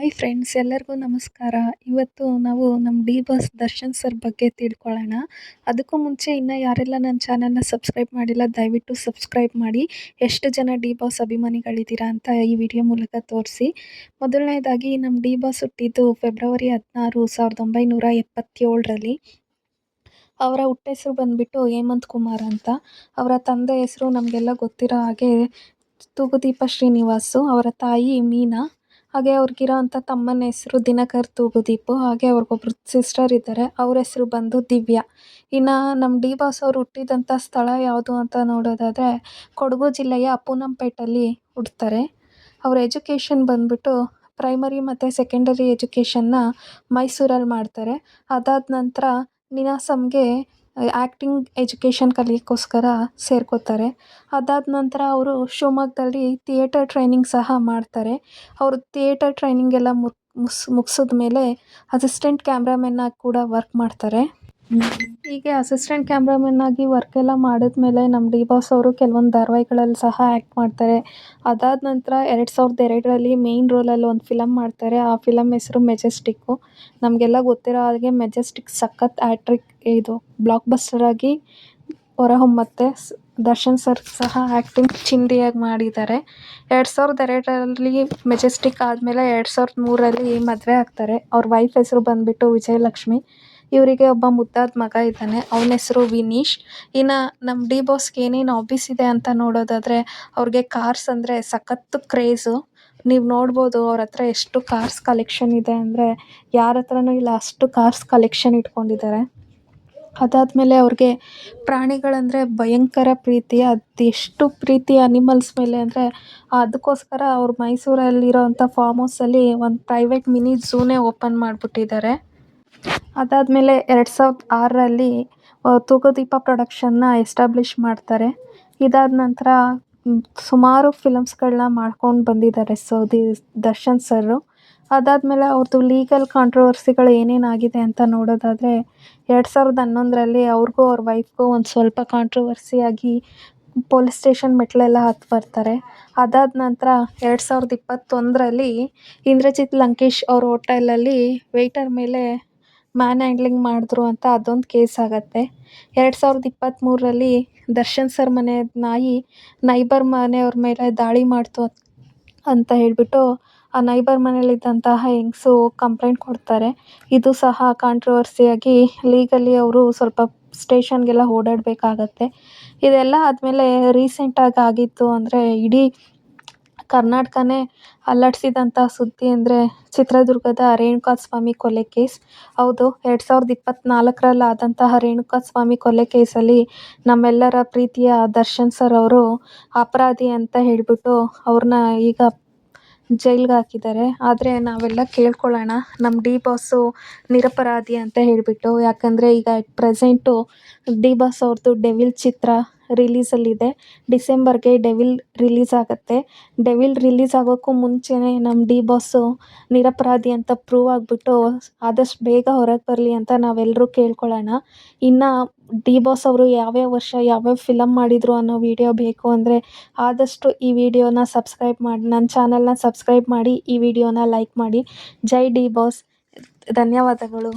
Hi friends, ಎಲ್ಲರಿಗೂ ನಮಸ್ಕಾರ. ಇವತ್ತು ನಾವು ನಮ್ಮ ಡಿ ಬಾಸ್ ದರ್ಶನ್ ಸರ್ ಬಗ್ಗೆ ತಿಳ್ಕೊಳ್ಳೋಣ. ಅದಕ್ಕೂ ಮುಂಚೆ ಇನ್ನು ಯಾರೆಲ್ಲ ನನ್ನ ಚಾನಲ್ನ ಸಬ್ಸ್ಕ್ರೈಬ್ ಮಾಡಿಲ್ಲ, ದಯವಿಟ್ಟು ಸಬ್ಸ್ಕ್ರೈಬ್ ಮಾಡಿ. ಎಷ್ಟು ಜನ ಡಿ ಬಾಸ್ ಅಭಿಮಾನಿಗಳಿದ್ದೀರಾ ಅಂತ ಈ ವಿಡಿಯೋ ಮೂಲಕ ತೋರಿಸಿ. ಮೊದಲನೇದಾಗಿ ನಮ್ಮ ಡಿ ಬಾಸ್ ಹುಟ್ಟಿದ್ದು ಫೆಬ್ರವರಿ 16, 1977ರಲ್ಲಿ. ಅವರ ಹುಟ್ಟೆಸರು ಬಂದುಬಿಟ್ಟು ಹೇಮಂತ್ ಕುಮಾರ್ ಅಂತ. ಅವರ ತಂದೆ ಹೆಸರು ನಮಗೆಲ್ಲ ಗೊತ್ತಿರೋ ಹಾಗೆ ತೂಗುದೀಪ ಶ್ರೀನಿವಾಸು. ಅವರ ತಾಯಿ ಮೀನಾ. ಹಾಗೆ ಅವ್ರಿಗಿರೋ ಅಂಥ ತಮ್ಮನ ಹೆಸರು ದಿನಕರ್ ತೂಗುದೀಪು. ಹಾಗೆ ಅವ್ರಿಗೊಬ್ರು ಸಿಸ್ಟರ್ ಇದ್ದಾರೆ, ಅವ್ರ ಹೆಸರು ಬಂದು ದಿವ್ಯಾ. ಇನ್ನು ನಮ್ಮ ಡಿ ಬಾಸ್ ಅವರು ಹುಟ್ಟಿದಂಥ ಸ್ಥಳ ಯಾವುದು ಅಂತ ನೋಡೋದಾದರೆ ಕೊಡಗು ಜಿಲ್ಲೆಯ ಪೂನಂಪೇಟಲ್ಲಿ ಹುಡ್ತಾರೆ. ಅವ್ರ ಎಜುಕೇಷನ್ ಬಂದುಬಿಟ್ಟು ಪ್ರೈಮರಿ ಮತ್ತು ಸೆಕೆಂಡರಿ ಎಜುಕೇಷನ್ನ ಮೈಸೂರಲ್ಲಿ ಮಾಡ್ತಾರೆ. ಅದಾದ ನಂತರ ನೀನಾಸಂಗೆ ಆ್ಯಕ್ಟಿಂಗ್ ಎಜುಕೇಷನ್ ಕಲಿಯೋಕ್ಕೋಸ್ಕರ ಸೇರ್ಕೋತಾರೆ. ಅದಾದ ನಂತರ ಅವರು ಶಿವಮೊಗ್ಗದಲ್ಲಿ ಥಿಯೇಟರ್ ಟ್ರೈನಿಂಗ್ ಸಹ ಮಾಡ್ತಾರೆ. ಅವರು ಥಿಯೇಟರ್ ಟ್ರೈನಿಂಗ್ ಎಲ್ಲ ಮುಗಿಸಿದ್ಮೇಲೆ ಅಸಿಸ್ಟೆಂಟ್ ಕ್ಯಾಮ್ರಾಮನ್ ಆಗಿ ಕೂಡ ವರ್ಕ್ ಮಾಡ್ತಾರೆ. ಹೀಗೆ ಅಸಿಸ್ಟೆಂಟ್ ಕ್ಯಾಮ್ರಾಮನ್ ಆಗಿ ವರ್ಕ್ ಎಲ್ಲ ಮಾಡಿದ್ಮೇಲೆ ನಮ್ಮ ಡಿ ಬಾಸ್ ಅವರು ಕೆಲವೊಂದು ಧಾರಾವಾಹಿಗಳಲ್ಲಿ ಸಹ ಆ್ಯಕ್ಟ್ ಮಾಡ್ತಾರೆ. ಅದಾದ ನಂತರ 2002ರಲ್ಲಿ ಮೇಯ್ನ್ ರೋಲಲ್ಲಿ ಒಂದು ಫಿಲಮ್ ಮಾಡ್ತಾರೆ. ಆ ಫಿಲಮ್ ಹೆಸರು ಮೆಜೆಸ್ಟಿಕ್ಕು. ನಮಗೆಲ್ಲ ಗೊತ್ತಿರೋ ಹಾಗೆ ಮೆಜೆಸ್ಟಿಕ್ ಸಖತ್ ಹ್ಯಾಟ್ರಿಕ್ ಇದು ಬ್ಲಾಕ್ ಬಸ್ಟರ್ ಆಗಿ ಹೊರಹೊಮ್ಮುತ್ತೆ. ದರ್ಶನ್ ಸರ್ ಸಹ ಆ್ಯಕ್ಟಿಂಗ್ ಚಿಂದಿಯಾಗಿ ಮಾಡಿದ್ದಾರೆ. 2002ರಲ್ಲಿ ಮೆಜೆಸ್ಟಿಕ್ ಆದಮೇಲೆ 2003ರಲ್ಲಿ ಮದುವೆ ಆಗ್ತಾರೆ. ಅವ್ರ ವೈಫ್ ಹೆಸರು ಬಂದುಬಿಟ್ಟು ವಿಜಯಲಕ್ಷ್ಮಿ. ಇವರಿಗೆ ಒಬ್ಬ ಮುದ್ದಾದ ಮಗ ಇದ್ದಾನೆ, ಅವನ ಹೆಸರು ವಿನೀಶ್. ಇನ್ನು ನಮ್ಮ ಡಿ ಬಾಸ್ಗೆ ಏನೇನು ಹಾಬೀಸ್ ಇದೆ ಅಂತ ನೋಡೋದಾದರೆ ಅವ್ರಿಗೆ ಕಾರ್ಸ್ ಅಂದರೆ ಸಖತ್ತು ಕ್ರೇಜು. ನೀವು ನೋಡ್ಬೋದು ಅವ್ರ ಹತ್ರ ಎಷ್ಟು ಕಾರ್ಸ್ ಕಲೆಕ್ಷನ್ ಇದೆ ಅಂದರೆ ಯಾರ ಹತ್ರನೂ ಇಲ್ಲ, ಅಷ್ಟು ಕಾರ್ಸ್ ಕಲೆಕ್ಷನ್ ಇಟ್ಕೊಂಡಿದ್ದಾರೆ. ಅದಾದಮೇಲೆ ಅವ್ರಿಗೆ ಪ್ರಾಣಿಗಳಂದರೆ ಭಯಂಕರ ಪ್ರೀತಿ. ಅದೆಷ್ಟು ಪ್ರೀತಿ ಅನಿಮಲ್ಸ್ ಮೇಲೆ ಅಂದರೆ ಅದಕ್ಕೋಸ್ಕರ ಅವ್ರು ಮೈಸೂರಲ್ಲಿರೋಂಥ ಫಾರ್ಮ್ ಹೌಸಲ್ಲಿ ಒಂದು ಪ್ರೈವೇಟ್ ಮಿನಿ ಝೂನೇ ಓಪನ್ ಮಾಡಿಬಿಟ್ಟಿದ್ದಾರೆ. ಅದಾದಮೇಲೆ 2006ರಲ್ಲಿ ತೂಗುದೀಪ ಪ್ರೊಡಕ್ಷನ್ನ ಎಸ್ಟಾಬ್ಲಿಷ್ ಮಾಡ್ತಾರೆ. ಇದಾದ ನಂತರ ಸುಮಾರು ಫಿಲಮ್ಸ್ಗಳನ್ನ ಮಾಡ್ಕೊಂಡು ಬಂದಿದ್ದಾರೆ ದರ್ಶನ್ ಸರು. ಅದಾದಮೇಲೆ ಅವ್ರದ್ದು ಲೀಗಲ್ ಕಾಂಟ್ರವರ್ಸಿಗಳು ಏನೇನಾಗಿದೆ ಅಂತ ನೋಡೋದಾದರೆ 2011ರಲ್ಲಿ ಅವ್ರಿಗೂ ಅವ್ರ ವೈಫ್ಗೂ ಒಂದು ಸ್ವಲ್ಪ ಕಾಂಟ್ರವರ್ಸಿಯಾಗಿ ಪೊಲೀಸ್ ಸ್ಟೇಷನ್ ಮೆಟ್ಟಿಲೆಲ್ಲ ಹತ್ತಿ ಬರ್ತಾರೆ. ಅದಾದ ನಂತರ 2021ರಲ್ಲಿ ಇಂದ್ರಜಿತ್ ಲಂಕೇಶ್ ಅವ್ರ ಹೋಟೆಲಲ್ಲಿ ವೆಯ್ಟರ್ ಮೇಲೆ ಮ್ಯಾನ್ ಹ್ಯಾಂಡ್ಲಿಂಗ್ ಮಾಡಿದ್ರು ಅಂತ ಅದೊಂದು ಕೇಸ್ ಆಗುತ್ತೆ. 2023ರಲ್ಲಿ ದರ್ಶನ್ ಸರ್ ಮನೆ ನಾಯಿ ನೈಬರ್ ಮನೆಯವ್ರ ಮೇಲೆ ದಾಳಿ ಮಾಡ್ತು ಅಂತ ಹೇಳಿಬಿಟ್ಟು ಆ ನೈಬರ್ ಮನೇಲಿದ್ದಂತಹ ಹೆಂಗಸು ಕಂಪ್ಲೇಂಟ್ ಕೊಡ್ತಾರೆ. ಇದು ಸಹ ಕಾಂಟ್ರವರ್ಸಿಯಾಗಿ ಲೀಗಲಿ ಅವರು ಸ್ವಲ್ಪ ಸ್ಟೇಷನ್ಗೆಲ್ಲ ಓಡಾಡಬೇಕಾಗತ್ತೆ. ಇದೆಲ್ಲ ಆದಮೇಲೆ ರೀಸೆಂಟಾಗಿ ಆಗಿತ್ತು ಅಂದರೆ ಇಡೀ ಕರ್ನಾಟಕನೇ ಅಲ್ಲಾಡಿಸಿದಂಥ ಸುದ್ದಿ ಅಂದರೆ ಚಿತ್ರದುರ್ಗದ ರೇಣುಕಾಸ್ವಾಮಿ ಕೊಲೆ ಕೇಸ್. ಹೌದು, 2024ರಲ್ಲಿ ಆದಂತಹ ರೇಣುಕಾಸ್ವಾಮಿ ಕೊಲೆ ಕೇಸಲ್ಲಿ ನಮ್ಮೆಲ್ಲರ ಪ್ರೀತಿಯ ದರ್ಶನ್ ಸರ್ ಅವರು ಅಪರಾಧಿ ಅಂತ ಹೇಳಿಬಿಟ್ಟು ಅವ್ರನ್ನ ಈಗ ಜೈಲ್ಗೆ ಹಾಕಿದ್ದಾರೆ. ಆದರೆ ನಾವೆಲ್ಲ ಕೇಳ್ಕೊಳ್ಳೋಣ, ನಮ್ಮ ಡಿ ಬಾಸು ನಿರಪರಾಧಿ ಅಂತ ಹೇಳಿಬಿಟ್ಟು. ಯಾಕಂದರೆ ಈಗ ಅಟ್ ಪ್ರೆಸೆಂಟು ಡಿ ಬಾಸ್ ಅವ್ರದ್ದು ಡೆವಿಲ್ ಚಿತ್ರ ರಿಲೀಸಲ್ಲಿದೆ. ಡಿಸೆಂಬರ್ಗೆ ಡೆವಿಲ್ ರಿಲೀಸ್ ಆಗುತ್ತೆ. ಡೆವಿಲ್ ರಿಲೀಸ್ ಆಗೋಕ್ಕೂ ಮುಂಚೆನೇ ನಮ್ಮ ಡಿ ಬಾಸು ನಿರಪರಾಧಿ ಅಂತ ಪ್ರೂವ್ ಆಗಿಬಿಟ್ಟು ಆದಷ್ಟು ಬೇಗ ಹೊರಗೆ ಬರಲಿ ಅಂತ ನಾವೆಲ್ಲರೂ ಕೇಳ್ಕೊಳ್ಳೋಣ. ಇನ್ನು ಡಿ ಬಾಸ್ ಅವರು ಯಾವ್ಯಾವ ವರ್ಷ ಯಾವ್ಯಾವ ಫಿಲಮ್ ಮಾಡಿದರು ಅನ್ನೋ ವಿಡಿಯೋ ಬೇಕು ಅಂದರೆ ಆದಷ್ಟು ಈ ವಿಡಿಯೋನ ಸಬ್ಸ್ಕ್ರೈಬ್ ಮಾಡಿ, ನನ್ನ ಚಾನಲ್ನ ಸಬ್ಸ್ಕ್ರೈಬ್ ಮಾಡಿ, ಈ ವಿಡಿಯೋನ ಲೈಕ್ ಮಾಡಿ. ಜೈ ಡಿ ಬಾಸ್. ಧನ್ಯವಾದಗಳು.